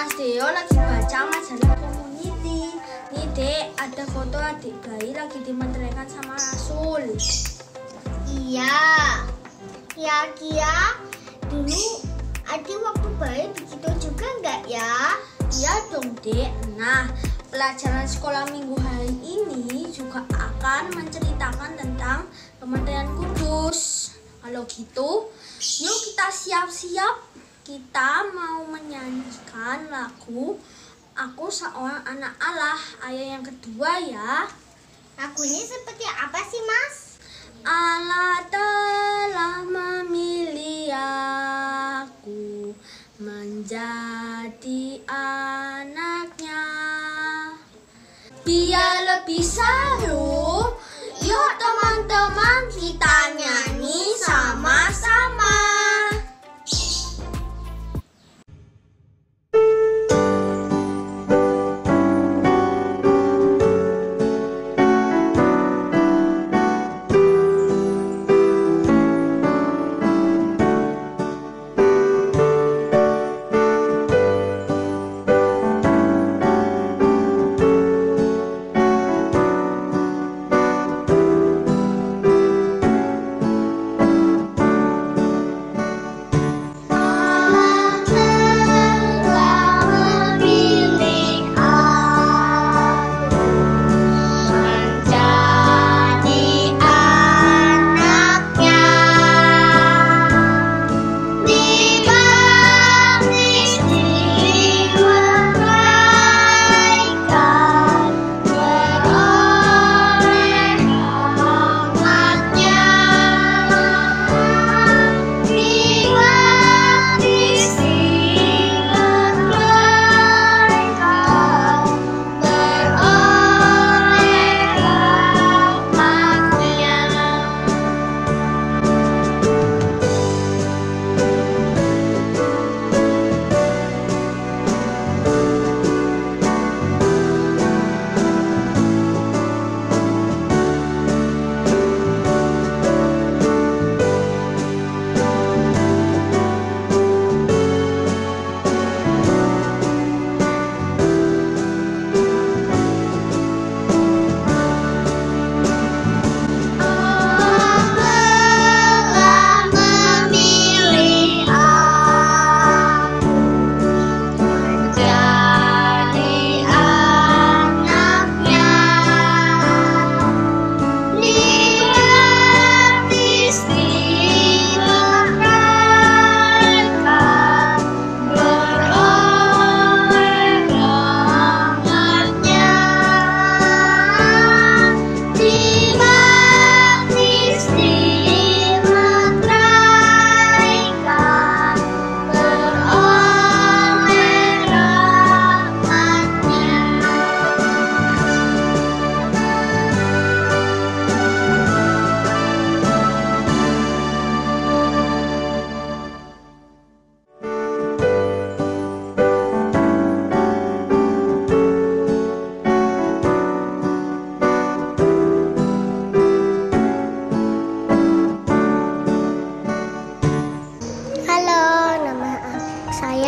Mas Deo lagi baca majalah Community. Nih Dek, ada foto adik bayi lagi dimenteraikan sama Rasul. Iya. Kira-kira dulu adik waktu bayi begitu juga enggak ya? Iya dong Dek. Nah, pelajaran sekolah minggu hari ini juga akan menceritakan tentang kementerian kudus. Kalau gitu, yuk kita siap-siap. Kita mau menyanyikan lagu Aku Seorang Anak Allah, ayat yang kedua ya. Lagunya seperti apa sih, Mas? Allah telah memilih aku menjadi anaknya. Biar lebih seru, yuk teman-teman kita nyanyi sama-sama.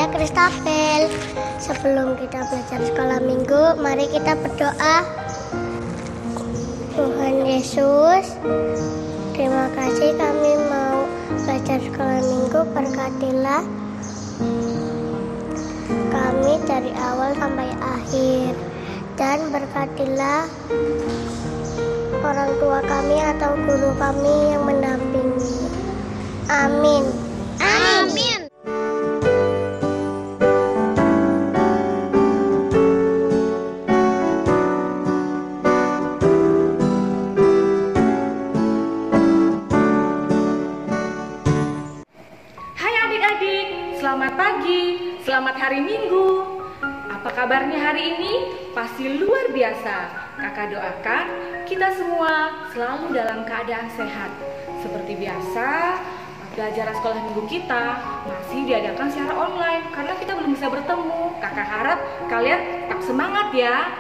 Kristapel. Sebelum kita belajar sekolah minggu, mari kita berdoa. Tuhan Yesus, terima kasih kami mau belajar sekolah minggu. Berkatilah kami dari awal sampai akhir, dan berkatilah orang tua kami atau guru kami yang mendampingi. Amin. Amin. Selamat pagi, selamat hari Minggu. Apa kabarnya hari ini? Pasti luar biasa. Kakak doakan kita semua selalu dalam keadaan sehat. Seperti biasa, pelajaran sekolah minggu kita masih diadakan secara online karena kita belum bisa bertemu. Kakak harap kalian tetap semangat ya.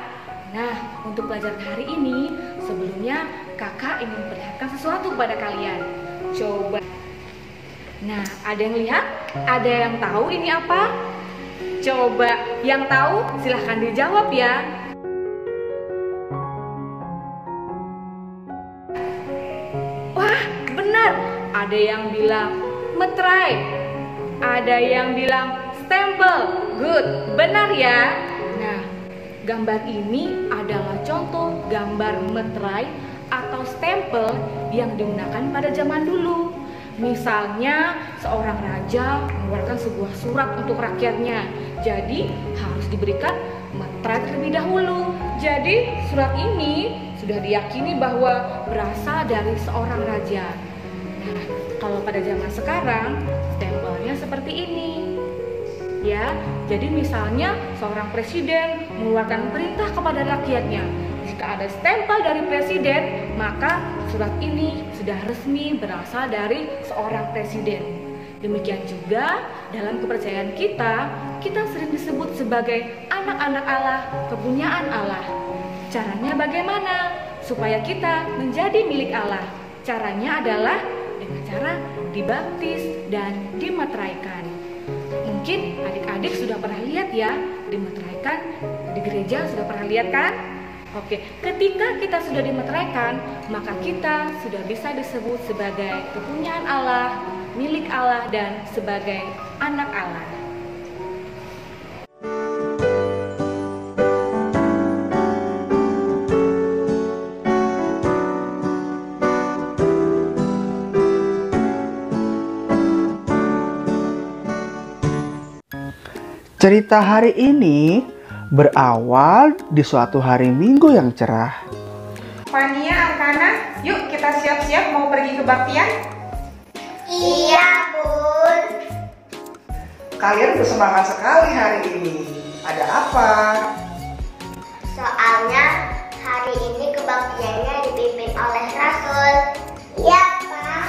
Nah, untuk pelajaran hari ini, sebelumnya kakak ingin memperlihatkan sesuatu kepada kalian. Coba. Nah, ada yang lihat? Ada yang tahu ini apa? Coba yang tahu silahkan dijawab ya. Wah, benar. Ada yang bilang meterai, ada yang bilang stempel. Good, benar ya. Nah, gambar ini adalah contoh gambar meterai atau stempel yang digunakan pada zaman dulu. Misalnya, seorang raja mengeluarkan sebuah surat untuk rakyatnya. Jadi, harus diberikan meterai terlebih dahulu. Jadi, surat ini sudah diyakini bahwa berasal dari seorang raja. Nah, kalau pada zaman sekarang, stempelnya seperti ini. Ya, jadi misalnya seorang presiden mengeluarkan perintah kepada rakyatnya. Jika ada stempel dari presiden, maka surat ini sudah resmi berasal dari seorang presiden. Demikian juga dalam kepercayaan kita, kita sering disebut sebagai anak-anak Allah, kepunyaan Allah. Caranya bagaimana supaya kita menjadi milik Allah? Caranya adalah dengan cara dibaptis dan dimeteraikan. Mungkin adik-adik sudah pernah lihat ya, dimeteraikan di gereja, sudah pernah lihat kan? Oke, ketika kita sudah dimeteraikan, maka kita sudah bisa disebut sebagai kepunyaan Allah, milik Allah, dan sebagai anak Allah. Cerita hari ini berawal di suatu hari Minggu yang cerah. Fania, Arkana, yuk kita siap-siap mau pergi kebaktian. Iya, Bun. Kalian bersemangat sekali hari ini. Ada apa? Soalnya hari ini kebaktiannya dipimpin oleh Rasul. Ya, Pak.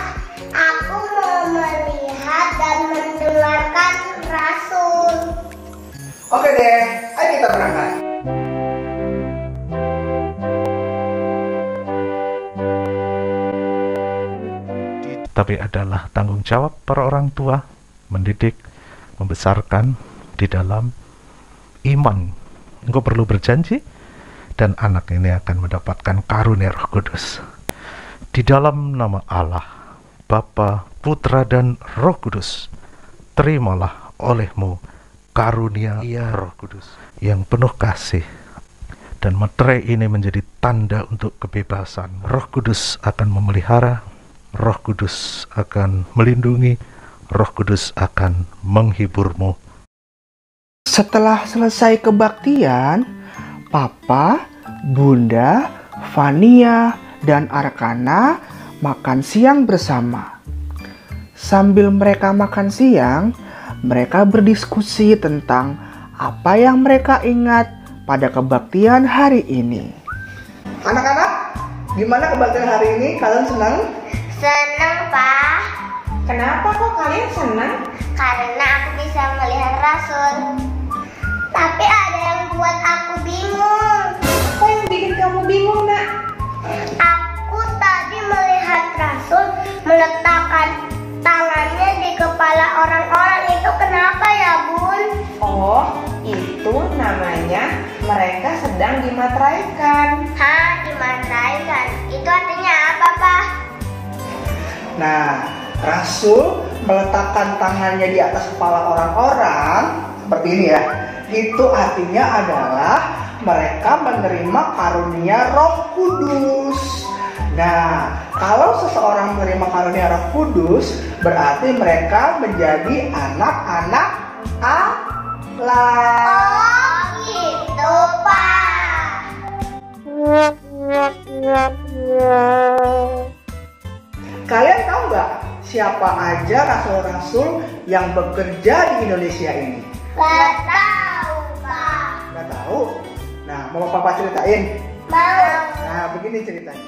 Aku mau melihat dan mendengarkan Rasul. Oke deh, ayo kita berangkat. Tapi adalah tanggung jawab para orang tua mendidik, membesarkan di dalam iman. Engkau perlu berjanji dan anak ini akan mendapatkan karunia Roh Kudus. Di dalam nama Allah, Bapa, Putra dan Roh Kudus, terimalah olehmu karunia Roh Kudus yang penuh kasih, dan meterai ini menjadi tanda untuk kebebasan. Roh Kudus akan memelihara, Roh Kudus akan melindungi, Roh Kudus akan menghiburmu. Setelah selesai kebaktian, Papa, Bunda, Fania, dan Arkana makan siang bersama. Sambil mereka makan siang, mereka berdiskusi tentang apa yang mereka ingat pada kebaktian hari ini. Anak-anak, gimana kebaktian hari ini? Kalian senang? Senang, Pak. Kenapa kok kalian senang? Karena aku bisa melihat Rasul. Tapi ada yang buat aku bingung. Apa yang bikin kamu bingung, Nak? Aku tadi melihat Rasul meletakkan tangannya di kepala orang-orang. Itu kenapa ya, Bun? Oh, itu namanya mereka sedang dimateraikan. Hah, dimateraikan? Itu artinya apa, Pak? Nah, Rasul meletakkan tangannya di atas kepala orang-orang seperti ini ya. Itu artinya adalah mereka menerima karunia Roh Kudus. Nah, kalau seseorang menerima karunia Roh Kudus, berarti mereka menjadi anak-anak Allah. Oh, gitu, Pak. Kalian tahu nggak siapa aja rasul-rasul yang bekerja di Indonesia ini? Gak tahu, Pak. Nggak tahu? Nah, mau Papa ceritain? Mau. Nah, begini ceritanya.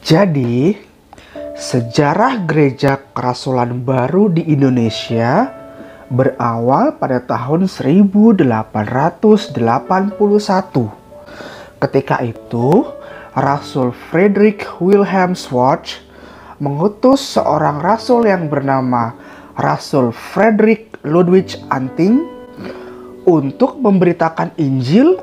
Jadi, sejarah gereja kerasulan baru di Indonesia berawal pada tahun 1881. Ketika itu, Rasul Frederick William Schwartz mengutus seorang rasul yang bernama Rasul Frederick Ludwig Anting untuk memberitakan Injil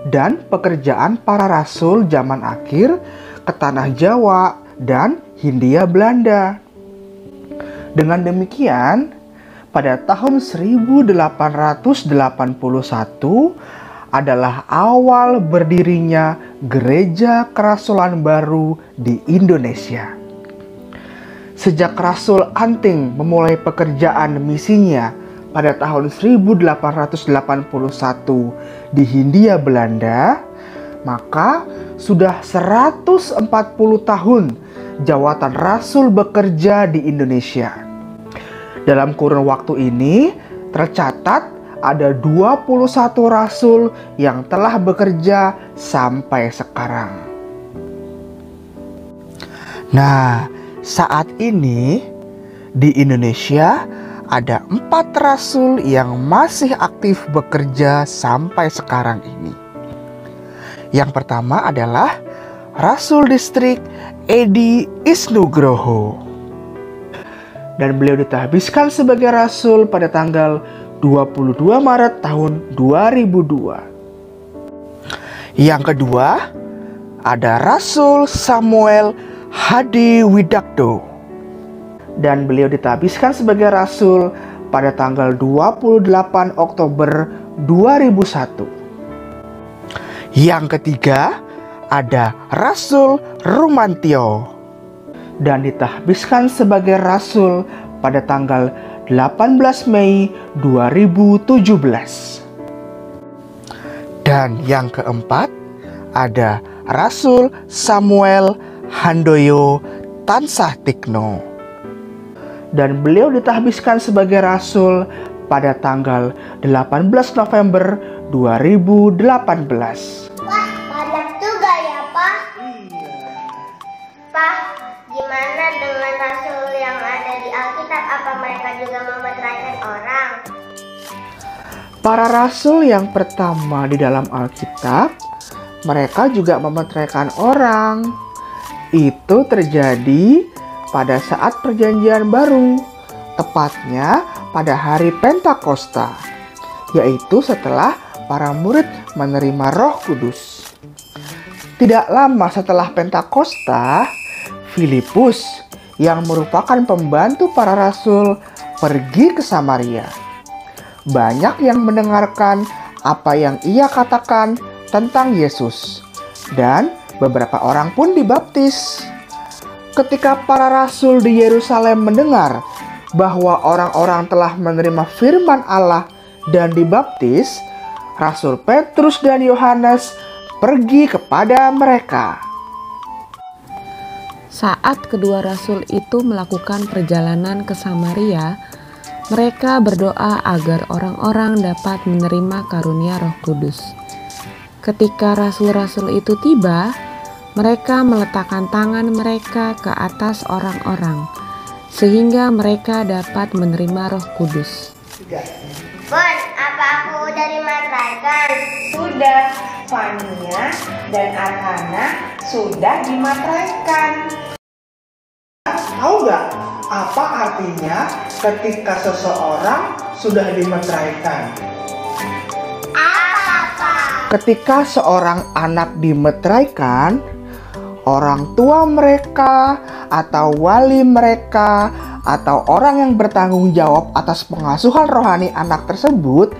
dan pekerjaan para rasul zaman akhir ke tanah Jawa dan Hindia Belanda. Dengan demikian, pada tahun 1881 adalah awal berdirinya Gereja Kerasulan Baru di Indonesia. Sejak Rasul Anting memulai pekerjaan misinya pada tahun 1881 di Hindia Belanda, maka sudah 140 tahun jawatan Rasul bekerja di Indonesia. Dalam kurun waktu ini tercatat ada 21 rasul yang telah bekerja sampai sekarang. Nah, saat ini di Indonesia ada 4 rasul yang masih aktif bekerja sampai sekarang ini. Yang pertama adalah Rasul Distrik Edi Isnugroho. Dan beliau ditahbiskan sebagai rasul pada tanggal 22 Maret tahun 2002. Yang kedua ada Rasul Samuel Hadi Widakdo. Dan beliau ditahbiskan sebagai rasul pada tanggal 28 Oktober 2001. Yang ketiga ada Rasul Rumantio dan ditahbiskan sebagai rasul pada tanggal 18 Mei 2017. Dan yang keempat ada Rasul Samuel Handoyo Tansah Tikno. Dan beliau ditahbiskan sebagai rasul pada tanggal 18 November 2018. Wah, banyak juga ya, Pak. Pak, gimana dengan rasul yang ada di Alkitab? Apa mereka juga memeteraikan orang? Para rasul yang pertama di dalam Alkitab, mereka juga memeteraikan orang. Itu terjadi pada saat perjanjian baru, tepatnya pada hari Pentakosta, yaitu setelah para murid menerima Roh Kudus. Tidak lama setelah Pentakosta, Filipus yang merupakan pembantu para rasul pergi ke Samaria. Banyak yang mendengarkan apa yang ia katakan tentang Yesus, dan beberapa orang pun dibaptis. Ketika para rasul di Yerusalem mendengar bahwa orang-orang telah menerima firman Allah dan dibaptis, Rasul Petrus dan Yohanes pergi kepada mereka. Saat kedua rasul itu melakukan perjalanan ke Samaria, mereka berdoa agar orang-orang dapat menerima karunia Roh Kudus. Ketika rasul-rasul itu tiba, mereka meletakkan tangan mereka ke atas orang-orang, sehingga mereka dapat menerima Roh Kudus. Bon, apa aku udah dimateraikan? Sudah, Fania dan Arkana sudah dimateraikan. Tahu nggak apa artinya ketika seseorang sudah dimeteraikan? Ketika seorang anak dimeteraikan, orang tua mereka atau wali mereka atau orang yang bertanggung jawab atas pengasuhan rohani anak tersebut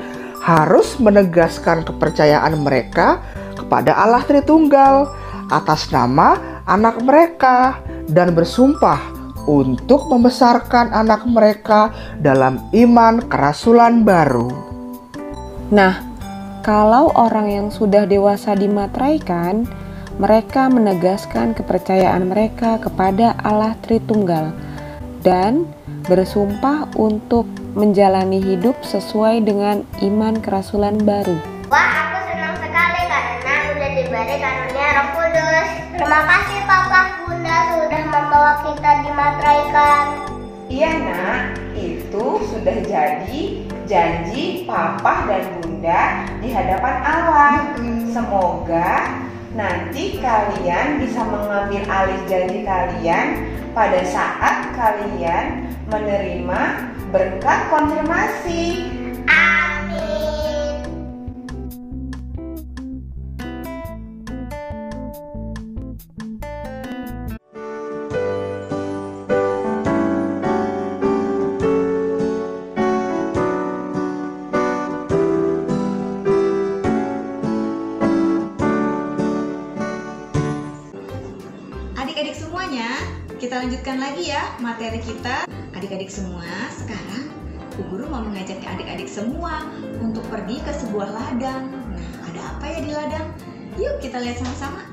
harus menegaskan kepercayaan mereka kepada Allah Tritunggal atas nama anak mereka dan bersumpah untuk membesarkan anak mereka dalam iman kerasulan baru. Nah, kalau orang yang sudah dewasa dimateraikan, mereka menegaskan kepercayaan mereka kepada Allah Tritunggal dan bersumpah untuk menjalani hidup sesuai dengan iman kerasulan baru. Wah, aku senang sekali karena udah diberi karunia Roh Kudus. Terima kasih Papa Bunda sudah membawa kita dimateraikan. Iya nak, itu sudah jadi janji Papa dan Bunda di hadapan Allah. Semoga nanti kalian bisa mengambil alih janji kalian pada saat kalian menerima berkat konfirmasi. Amin. kita lanjutkan lagi ya materi kita. Adik-adik semua, sekarang Bu Guru mau mengajak adik-adik semua untuk pergi ke sebuah ladang. Nah, ada apa ya di ladang? Yuk kita lihat sama-sama.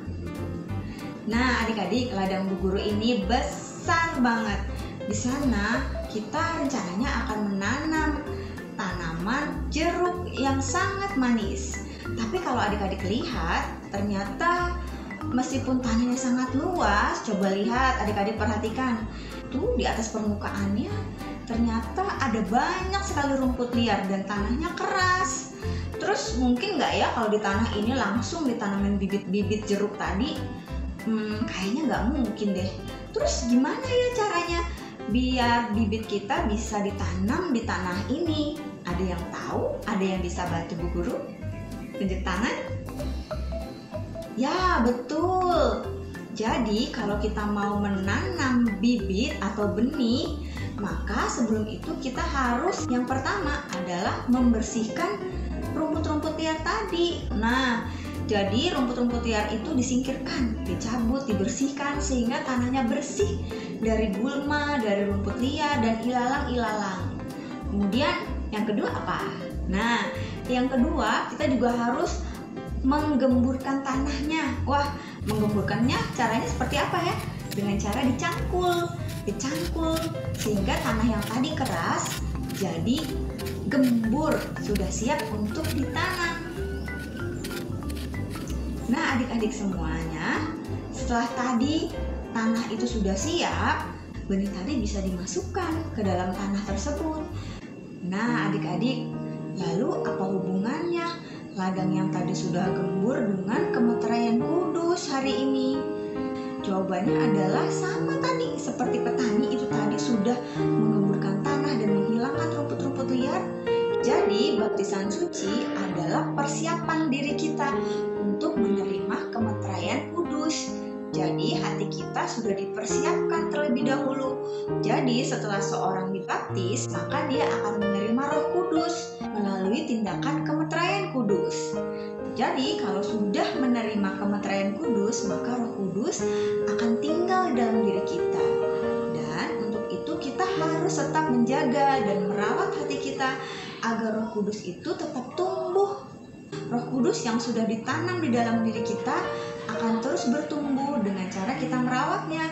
Nah, adik-adik, ladang Bu Guru ini besar banget. Di sana kita rencananya akan menanam tanaman jeruk yang sangat manis. Tapi kalau adik-adik lihat, ternyata meskipun tanahnya sangat luas, coba lihat adik-adik perhatikan. Tuh di atas permukaannya ternyata ada banyak sekali rumput liar dan tanahnya keras. Terus mungkin nggak ya kalau di tanah ini langsung ditanamin bibit-bibit jeruk tadi? Kayaknya nggak mungkin deh. Terus gimana ya caranya biar bibit kita bisa ditanam di tanah ini? Ada yang tahu? Ada yang bisa bantu Bu Guru? Tunjuk tangan. Ya, betul. Jadi kalau kita mau menanam bibit atau benih, maka sebelum itu kita harus yang pertama adalah membersihkan rumput-rumput liar tadi. Nah, jadi rumput-rumput liar itu disingkirkan, dicabut, dibersihkan sehingga tanahnya bersih dari gulma, dari rumput liar dan ilalang-ilalang. Kemudian yang kedua apa? Nah, yang kedua kita juga harus menggemburkan tanahnya. Wah, menggemburkannya caranya seperti apa ya? Dengan cara dicangkul sehingga tanah yang tadi keras jadi gembur, sudah siap untuk ditanam. Nah, adik-adik semuanya, setelah tadi tanah itu sudah siap, benih tadi bisa dimasukkan ke dalam tanah tersebut. Nah, adik-adik, lalu apa hubungannya ladang yang tadi sudah gembur dengan kemeteraian kudus hari ini? Jawabannya adalah sama tadi, seperti petani itu tadi sudah menggemburkan tanah dan menghilangkan rumput-rumput liar. Jadi baptisan suci adalah persiapan diri kita untuk menerima kemeteraian kudus. Jadi hati kita sudah dipersiapkan terlebih dahulu. Jadi setelah seorang dibaptis, maka dia akan menerima Roh Kudus melalui tindakan kemeteraian kudus. Jadi kalau sudah menerima kemeteraian kudus, maka Roh Kudus akan tinggal dalam diri kita. Dan untuk itu kita harus tetap menjaga dan merawat hati kita agar Roh Kudus itu tetap tumbuh. Roh Kudus yang sudah ditanam di dalam diri kita akan terus bertumbuh dengan cara kita merawatnya.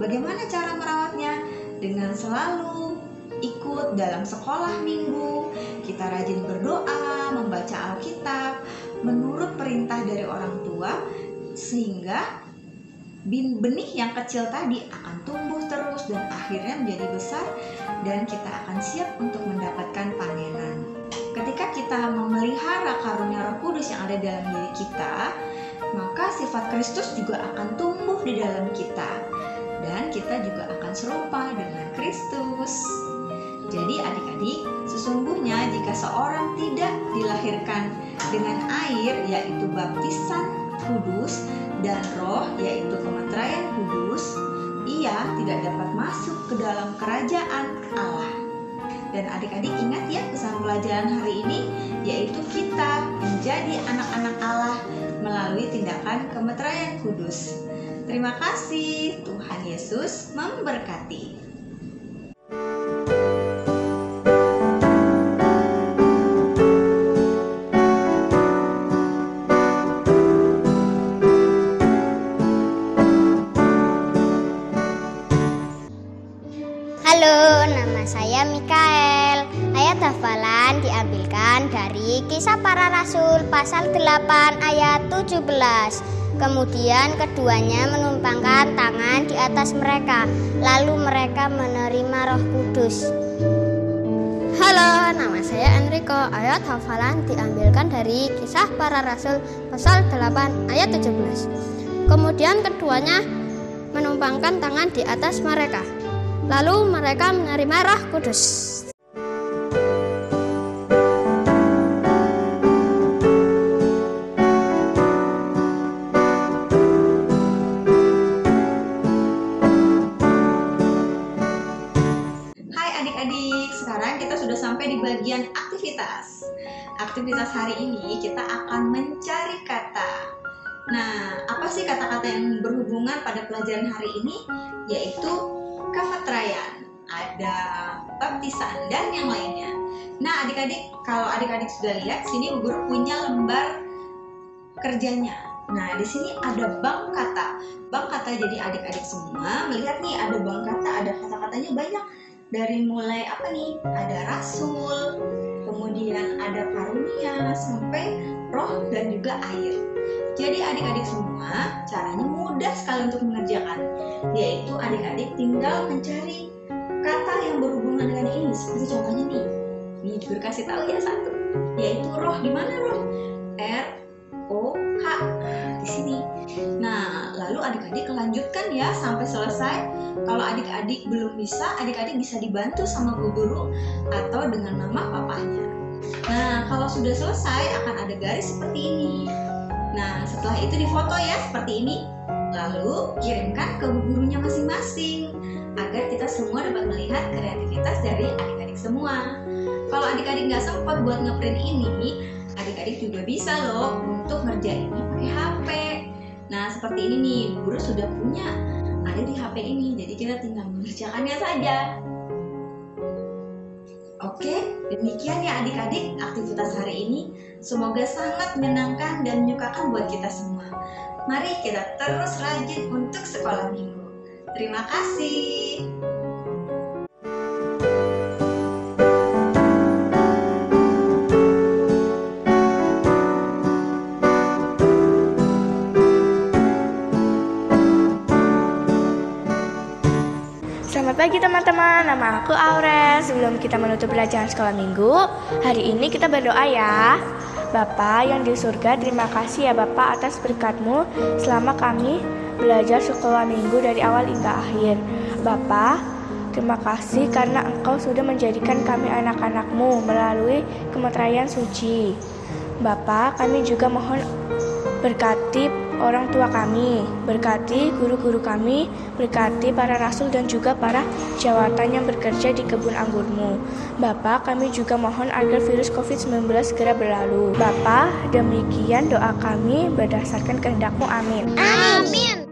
Bagaimana cara merawatnya? Dengan selalu ikut dalam sekolah minggu, kita rajin berdoa, membaca Alkitab, menurut perintah dari orang tua, sehingga benih yang kecil tadi akan tumbuh terus dan akhirnya menjadi besar dan kita akan siap untuk mendapatkan panenan. Ketika kita memelihara karunia Roh Kudus yang ada dalam diri kita, maka sifat Kristus juga akan tumbuh di dalam kita dan kita juga akan serupa dengan Kristus. Jadi adik-adik, sesungguhnya jika seorang tidak dilahirkan dengan air, yaitu baptisan kudus, dan roh, yaitu kemeteraian kudus, ia tidak dapat masuk ke dalam kerajaan Allah. Dan adik-adik ingat ya pesan pelajaran hari ini, yaitu kita menjadi anak-anak Allah melalui tindakan kemeteraian kudus. Terima kasih, Tuhan Yesus memberkati. Halo, nama saya Mikael. Ayat hafalan diambilkan dari Kisah Para Rasul pasal 8 ayat 17. Kemudian keduanya menumpangkan tangan di atas mereka, lalu mereka menerima Roh Kudus. Halo, nama saya Enrico. Ayat hafalan diambilkan dari Kisah Para Rasul pasal 8 ayat 17. Kemudian keduanya menumpangkan tangan di atas mereka, lalu mereka menerima Roh Kudus. Hai adik-adik, sekarang kita sudah sampai di bagian aktivitas. Aktivitas hari ini kita akan mencari kata. Nah, apa sih kata-kata yang berhubungan pada pelajaran hari ini? Yaitu kafetrayan, ada baptisan, dan yang lainnya. Nah, adik-adik, kalau adik-adik sudah lihat, sini Bu Guru punya lembar kerjanya. Nah, di sini ada bank kata. Bank kata, jadi adik-adik semua melihat nih ada bank kata, ada kata-katanya banyak. Dari mulai apa nih? Ada rasul, kemudian ada karunia, sampai roh dan juga air. Jadi adik-adik semua caranya mudah sekali untuk mengerjakan, yaitu adik-adik tinggal mencari kata yang berhubungan dengan ini. Seperti contohnya nih Guru kasih tahu ya satu, yaitu roh. Di mana roh? R-O-H. Di sini. Nah, lalu adik-adik lanjutkan ya sampai selesai. Kalau adik-adik belum bisa, adik-adik bisa dibantu sama Bu Guru atau dengan nama papahnya. Nah, kalau sudah selesai akan ada garis seperti ini. Nah, setelah itu difoto ya seperti ini. Lalu kirimkan ke bu gurunya masing-masing agar kita semua dapat melihat kreativitas dari adik-adik semua. Kalau adik-adik nggak sempat buat ngeprint ini, adik-adik juga bisa loh untuk ngerjainnya pakai HP. Nah, seperti ini nih, Bu Guru sudah punya ada di HP ini, jadi kita tinggal mengerjakannya saja. Oke, demikian ya adik-adik aktivitas hari ini. Semoga sangat menyenangkan dan menyukakan buat kita semua. Mari kita terus rajin untuk sekolah minggu. Terima kasih. Selamat pagi teman-teman, nama aku Aurel. Sebelum kita menutup pelajaran sekolah minggu, hari ini kita berdoa ya. Bapa yang di surga, terima kasih ya Bapak atas berkat-Mu selama kami belajar sekolah minggu dari awal hingga akhir. Bapa, terima kasih karena Engkau sudah menjadikan kami anak-anak-Mu melalui kemeteraian suci. Bapa, kami juga mohon berkati orang tua kami, berkati guru-guru kami, berkati para rasul dan juga para jawatan yang bekerja di kebun anggur-Mu. Bapa, kami juga mohon agar virus COVID-19 segera berlalu. Bapa, demikian doa kami berdasarkan kehendak-Mu. Amin. Amin.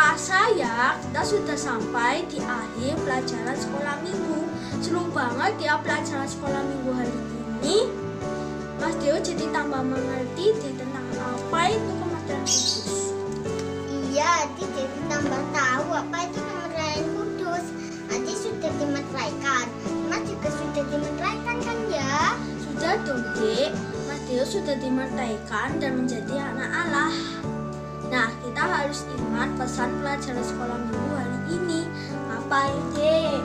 terasa ya, kita sudah sampai di akhir pelajaran sekolah minggu. Seru banget ya pelajaran sekolah minggu hari ini. Mas Deo jadi tambah mengerti tentang apa itu kemerdekaan kudus. Iya, Adi jadi tambah tahu apa itu kemerdekaan kudus. Adi sudah dimeteraikan. Mas juga sudah dimeteraikan kan ya? Sudah dong, Dek. Mas Deo sudah dimeteraikan dan menjadi anak Allah. Nah, kita harus ingat pesan pelajaran sekolah minggu hari ini. Apa itu, Dek?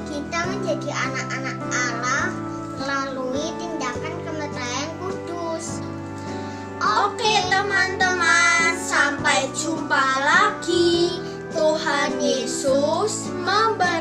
Kita menjadi anak-anak Allah melalui tindakan kemerdekaan kudus. Oke teman-teman, sampai jumpa lagi. Tuhan Yesus memberkati.